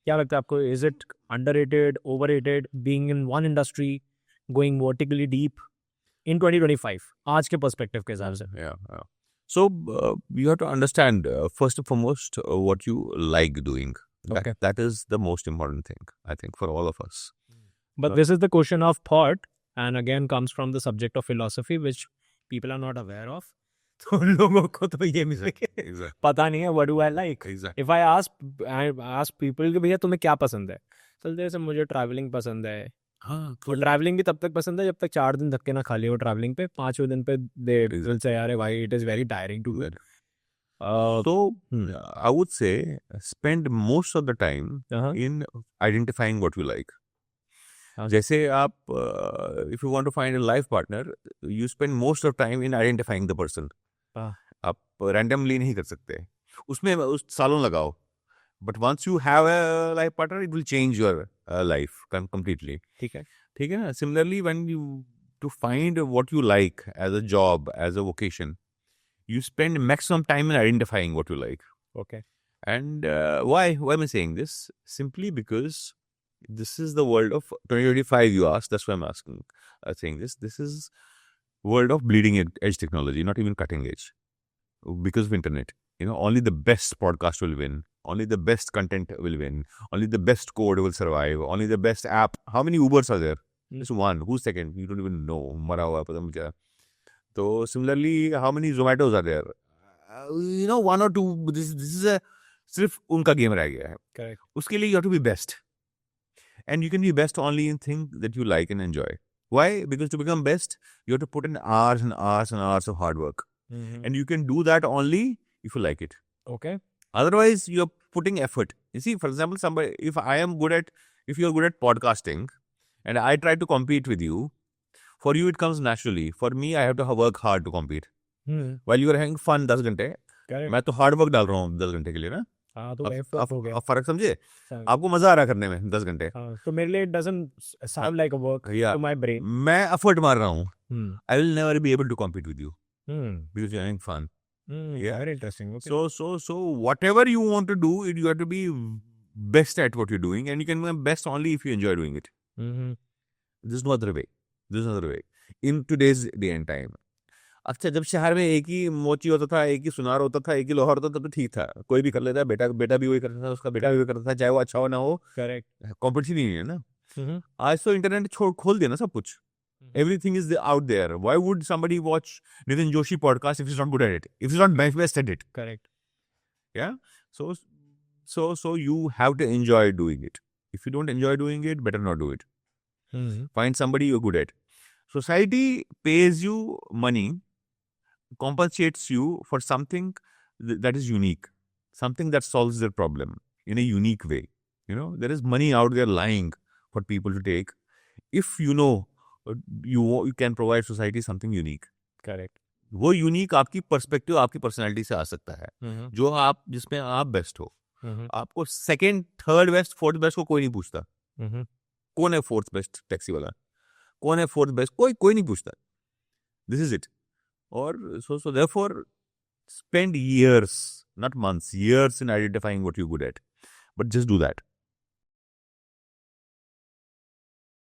क्या लगता है आपको? Is it underrated, overrated, being in one industry, going vertically deep in 2025 आज के पर्सपेक्टिव के हिसाब से? Yeah. So you have to understand first and foremost what you like doing. Okay. That is the most important thing, I think, for all of us. But this is the question of thought, and again comes from the subject of philosophy, which people are not aware of. तो लोगों को तो ये Exactly. पता नहीं है what do I like. Exactly. If I ask people कि भैया तुम्हें क्या पसंद है, तो जैसे मुझे ट्रैवलिंग पसंद है. हाँ, तो ट्रैवलिंग भी तब तक पसंद है जब तक 4 दिन धक्के ना खा लियो ट्रैवलिंग पे. 5वें दिन पे दे विल से यार भाई it is very tiring to do. So I would say spend most of the time in identifying what you like. जैसे आप if you want to find a life partner, you spend most of time in identifying the person. आप randomly नहीं कर सकते, उसमें उस सालों लगाओ. But once you have a life partner, it will change your life completely. ठीक है ना? Similarly, when you to find what you like as a job, as a vocation, you spend maximum time in identifying what you like. Okay. And why am I saying this? Simply because this is the world of 2025. You asked, that's why I'm asking, saying this. This is world of bleeding edge technology, not even cutting edge, because of internet. Only the best podcast will win. Only the best content will win. Only the best code will survive. Only the best app. How many Ubers are there? Just one. Who's second? You don't even know. मरा हुआ पता नहीं क्या. So similarly, how many Zomatos are there? One or two. This is a सिर्फ उनका game रह गया है. Correct. उसके लिए you have to be best. And you can be best only in things that you like and enjoy. Why? Because to become best, you have to put in hours and hours and hours of hard work. And you can do that only if you like it. Okay. Otherwise, you're putting effort. You see, for example, if you're good at podcasting, and I try to compete with you, for you it comes naturally. For me, I have to work hard to compete. While you are having fun 10 घंटे, मैं तो hard work डाल रहा हूँ 10 घंटे के लिए ना. हाँ तो आप फर्क समझे? आपको मजा आ रहा है करने में 10 घंटे. तो मेरे लिए it doesn't sound like a work to my brain. मैं एफर्ट मार रहा हूँ. I will never be able to compete with you because you're having fun. Yeah, very interesting. Okay. So whatever you want to do, you have to be best at what you're doing, and you can be best only if you enjoy doing it. There's no other way. In today's day and time. अच्छा, जब शहर में एक ही मोची होता था, एक ही सुनार होता था, एक ही लोहार होता था, तो ठीक था, कोई भी कर लेता है. बेटा भी वही करता था, उसका बेटा भी वही करता था, चाहे वो अच्छा हो ना हो. करेक्ट. कॉम्पिटिशन नहीं है ना. आज तो इंटरनेट खोल दिया ना सब कुछ. Everything is out there. Why would somebody watch Nitin Joshi podcast if he's not good at it? If he's not best at it? Correct. Yeah. So you have to enjoy doing it. If you don't enjoy doing it, better not do it. Find somebody you're good at. Society pays you money, compensates you for something that is unique, something that solves their problem in a unique way. There is money out there lying for people to take. If you can provide society something unique. Correct. वो unique आपकी perspective, आपकी personality से आ सकता है, जिसमें आप best हो. आपको second, third best, fourth best को कोई नहीं पूछता. कौन है फोर्थ बेस्ट टैक्सी वाला, कौन है फोर्थ बेस्ट, कोई नहीं पूछता. This is it. और so therefore spend years, not months, years in identifying what you're good at, but just do that.